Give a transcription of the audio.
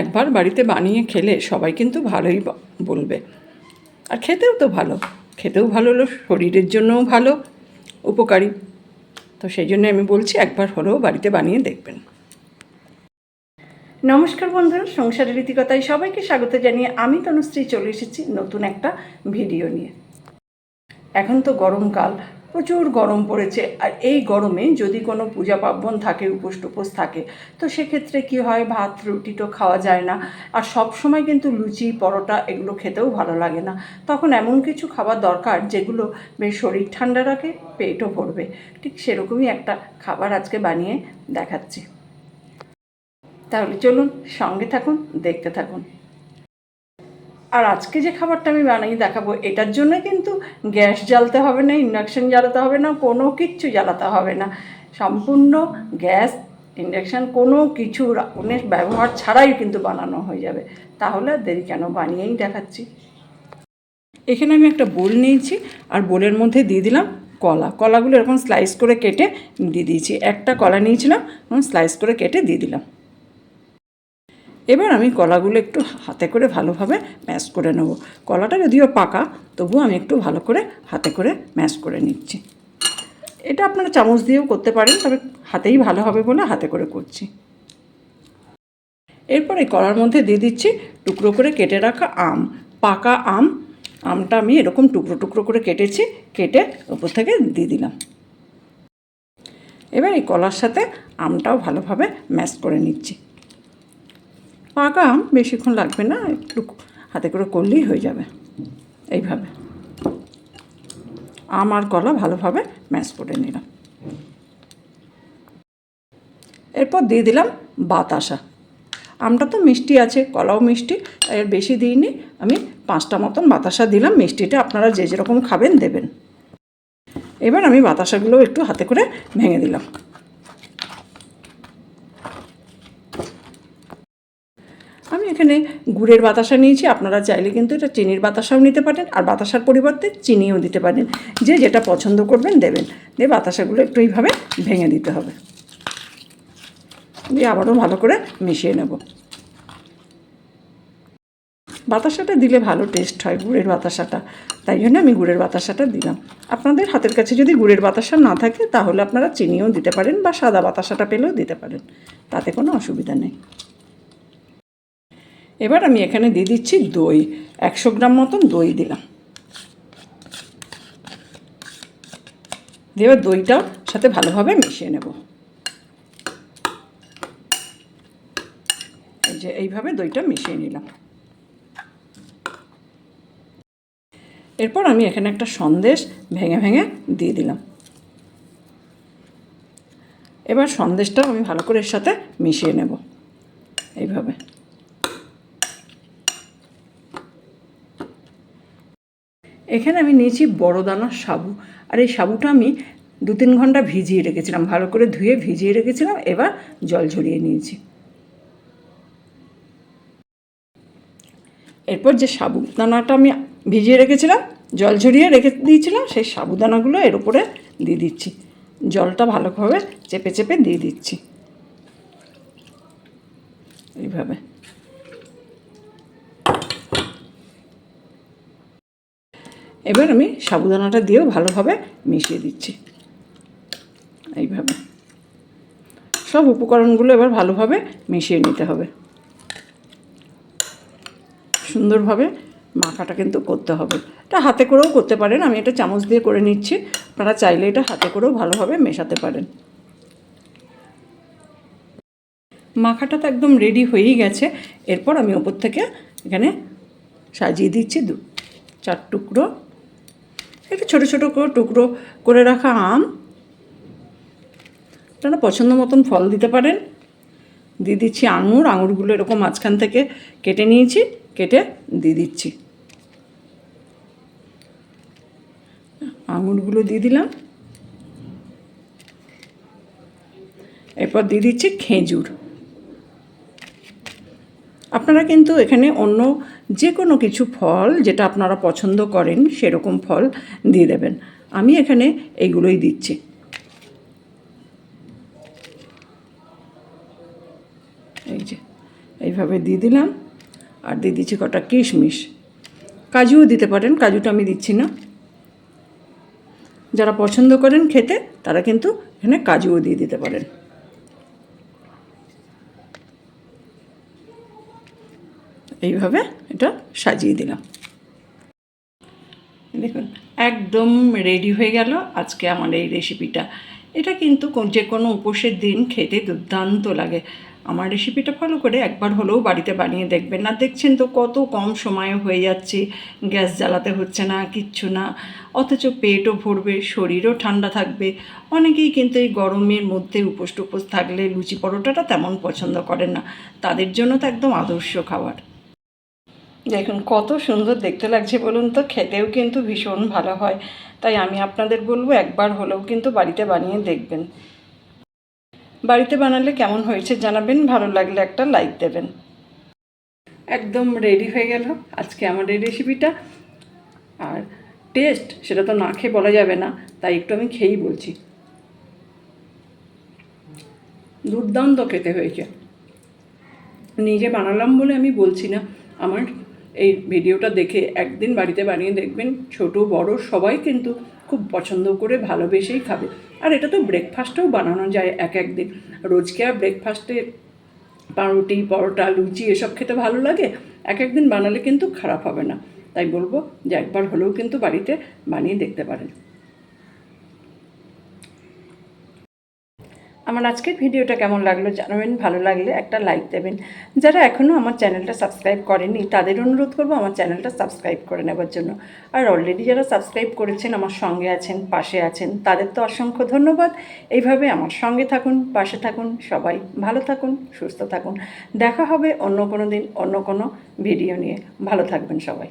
একবার বাড়িতে বানিয়ে খেলে সবাই কিন্তু ভালোই বলবে। আর খেতেও তো ভালো, খেতেও ভালো হলো, শরীরের জন্যও ভালো, উপকারী। তো সেই জন্য আমি বলছি একবার হলেও বাড়িতে বানিয়ে দেখবেন। নমস্কার বন্ধুরা, সংসারের রীতিকথায় সবাইকে স্বাগত জানিয়ে আমি তনুশ্রী চলে এসেছি নতুন একটা ভিডিও নিয়ে। এখন তো গরমকাল, প্রচুর গরম পড়েছে। আর এই গরমে যদি কোনো পূজা পার্বণ থাকে, উপোস টুপোস থাকে, তো সেক্ষেত্রে কী হয়, ভাত রুটি তো খাওয়া যায় না। আর সব সময় কিন্তু লুচি পরোটা এগুলো খেতেও ভালো লাগে না। তখন এমন কিছু খাবার দরকার যেগুলো বেশ শরীর ঠান্ডা রাখে, পেটও ভরবে। ঠিক সেরকমই একটা খাবার আজকে বানিয়ে দেখাচ্ছি। তাহলে চলুন, সঙ্গে থাকুন, দেখতে থাকুন। আর আজকে যে খাবারটা আমি বানিয়ে দেখাবো, এটার জন্য কিন্তু গ্যাস জ্বালতে হবে না, ইন্ডাকশান জ্বালাতে হবে না, কোনো কিচ্ছু জ্বালাতে হবে না। সম্পূর্ণ গ্যাস, ইন্ডাকশান কোনো কিছু আগুনের ব্যবহার ছাড়াই কিন্তু বানানো হয়ে যাবে। তাহলে দেরি কেন, বানিয়েই দেখাচ্ছি। এখানে আমি একটা বোল নিয়েছি, আর বোলের মধ্যে দিয়ে দিলাম কলাগুলো এরকম স্লাইস করে কেটে দিয়ে দিয়েছি। একটা কলা নিয়েছিলাম, স্লাইস করে কেটে দিয়ে দিলাম। এবার আমি কলাগুলো একটু হাতে করে ভালোভাবে ম্যাশ করে নেব। কলাটা যদিও পাকা, তবুও আমি একটু ভালো করে হাতে করে ম্যাশ করে নিচ্ছি। এটা আপনারা চামচ দিয়েও করতে পারেন, তবে হাতেই ভালো হবে বলে হাতে করে করছি। এরপর এই কলার মধ্যে দিয়ে দিচ্ছি টুকরো করে কেটে রাখা আম, পাকা আম। আমটা আমি এরকম টুকরো টুকরো করে কেটেছি, কেটে ওপর থেকে দিয়ে দিলাম। এবার এই কলার সাথে আমটাও ভালোভাবে ম্যাশ করে নিচ্ছি। পাকা আম বেশিক্ষণ লাগবে না, একটু হাতে করে করলেই হয়ে যাবে। এইভাবে আম আর কলা ভালোভাবে ম্যাশ করে নিলাম। এরপর দিয়ে দিলাম বাতাসা। আমটা তো মিষ্টি আছে, কলাও মিষ্টি, এর বেশি দিইনি, আমি 5টা মতন বাতাসা দিলাম। মিষ্টিটা আপনারা যে যেরকম খাবেন দেবেন। এবার আমি বাতাসাগুলো একটু হাতে করে ভেঙে দিলাম। আমি এখানে গুড়ের বাতাসা নিয়েছি, আপনারা চাইলে কিন্তু এটা চিনির বাতাসাও নিতে পারেন, আর বাতাসার পরিবর্তে চিনিও দিতে পারেন, যে যেটা পছন্দ করবেন দেবেন। দিয়ে বাতাসাগুলো একটু এইভাবে ভেঙে দিতে হবে, দিয়ে আবারও ভালো করে মিশিয়ে নেব। বাতাসাটা দিলে ভালো টেস্ট হয়, গুড়ের বাতাসাটা, তাই জন্য আমি গুড়ের বাতাসাটা দিলাম। আপনাদের হাতের কাছে যদি গুড়ের বাতাসা না থাকে, তাহলে আপনারা চিনিও দিতে পারেন, বা সাদা বাতাসাটা পেলেও দিতে পারেন, তাতে কোনো অসুবিধা নেই। এবার আমি এখানে দিয়ে দিচ্ছি দই, 100 গ্রাম মতন দই দিলাম। দিয়ে এবার দইটাও সাথে ভালোভাবে মিশিয়ে নেব। এই যে এইভাবে দইটা মিশিয়ে নিলাম। এরপর আমি এখানে একটা সন্দেশ ভেঙে ভেঙে দিয়ে দিলাম। এবার সন্দেশটাও আমি ভালো করে এর সাথে মিশিয়ে নেব এইভাবে। এখানে আমি নিয়েছি বড় দানার সাবু, আর এই সাবুটা আমি 2-3 ঘন্টা ভিজিয়ে রেখেছিলাম, ভালো করে ধুয়ে ভিজিয়ে রেখেছিলাম। এবার জল ঝরিয়ে নিয়েছি। এরপর যে সাবুদানাটা আমি ভিজিয়ে রেখেছিলাম, জল ঝরিয়ে রেখে দিয়েছিলাম, সেই সাবুদানাগুলো এর উপরে দিয়ে দিচ্ছি। জলটা ভালোভাবে চেপে চেপে দিয়ে দিচ্ছি এইভাবে। এবার আমি সাবুদানাটা দিয়েও ভালোভাবে মিশিয়ে দিচ্ছি এইভাবে। সব উপকরণগুলো এবার ভালোভাবে মিশিয়ে নিতে হবে। সুন্দরভাবে মাখাটা কিন্তু করতে হবে। এটা হাতে করেও করতে পারেন, আমি এটা চামচ দিয়ে করে নিচ্ছি। আপনারা চাইলে এটা হাতে করেও ভালোভাবে মেশাতে পারেন। মাখাটা তো একদম রেডি হয়েই গেছে। এরপর আমি ওপর থেকে এখানে সাজিয়ে দিচ্ছি 4 টুকরো, একটু ছোটো ছোটো করে টুকরো করে রাখা আম। আপনারা পছন্দ মতন ফল দিতে পারেন। দিয়ে দিচ্ছি আঙুর, আঙুরগুলো এরকম মাঝখান থেকে কেটে নিয়েছি, কেটে দিয়ে দিচ্ছি। আঙুরগুলো দিয়ে দিলাম। এরপর দিয়ে দিচ্ছি খেজুর। আপনারা কিন্তু এখানে অন্য যে কোনো কিছু ফল যেটা আপনারা পছন্দ করেন সেরকম ফল দিয়ে দেবেন। আমি এখানে এইগুলোই দিচ্ছি। এই যে এইভাবে দিয়ে দিলাম। আর দিয়ে দিচ্ছি কটা কিশমিশ, কাজুও দিতে পারেন, কাজুটা আমি দিচ্ছি না। যারা পছন্দ করেন খেতে তারা কিন্তু এখানে কাজুও দিয়ে দিতে পারেন। এইভাবে এটা সাজিয়ে দিলাম। দেখুন একদম রেডি হয়ে গেল আজকে আমার এই রেসিপিটা। এটা কিন্তু যে কোনো উপোসের দিন খেতে দুর্দান্ত লাগে। আমার রেসিপিটা ফলো করে একবার হলেও বাড়িতে বানিয়ে দেখবেন। না দেখছেন তো কত কম সময়ে হয়ে যাচ্ছে, গ্যাস জ্বালাতে হচ্ছে না, কিচ্ছু না, অথচ পেটও ভরবে, শরীরও ঠান্ডা থাকবে। অনেকেই কিন্তু এই গরমের মধ্যে উপোস টুপোস থাকলে লুচি পরোটাটা তেমন পছন্দ করেন না, তাদের জন্য তো একদম আদর্শ খাবার। দেখুন কত সুন্দর দেখতে লাগছে বলুন তো, খেতেও কিন্তু ভীষণ ভালো হয়। তাই আমি আপনাদের বলবো একবার হলেও কিন্তু বাড়িতে বানিয়ে দেখবেন। বাড়িতে বানালে কেমন হয়েছে জানাবেন, ভালো লাগলে একটা লাইক দেবেন। একদম রেডি হয়ে গেল আজকে আমার এই রেসিপিটা। আর টেস্ট সেটা তো না খেয়ে বলা যাবে না, তাই একটু আমি খেয়েই বলছি। দুর্দান্ত খেতে হয়েছে। নিজে বানালাম বলে আমি বলছি না, আমার এই ভিডিওটা দেখে একদিন বাড়িতে বানিয়ে দেখবেন, ছোট বড় সবাই কিন্তু খুব পছন্দ করে ভালোবেসেই খাবে। আর এটা তো ব্রেকফাস্টেও বানানো যায় এক একদিন। রোজকে আর ব্রেকফাস্টে পাউরুটি পরোটা লুচি এসব খেতে ভালো লাগে, এক একদিন বানালে কিন্তু খারাপ হবে না। তাই বলবো যে একবার হলেও কিন্তু বাড়িতে বানিয়ে দেখতে পারেন। আমার আজকের ভিডিওটা কেমন লাগলো জানাবেন, ভালো লাগলে একটা লাইক দেবেন। যারা এখনও আমার চ্যানেলটা সাবস্ক্রাইব করেনি তাদের অনুরোধ করবো আমার চ্যানেলটা সাবস্ক্রাইব করে নেবার জন্য। আর অলরেডি যারা সাবস্ক্রাইব করেছেন, আমার সঙ্গে আছেন, পাশে আছেন, তাদের তো অসংখ্য ধন্যবাদ। এইভাবে আমার সঙ্গে থাকুন, পাশে থাকুন, সবাই ভালো থাকুন, সুস্থ থাকুন। দেখা হবে অন্য কোনো দিন অন্য কোনো ভিডিও নিয়ে। ভালো থাকবেন সবাই।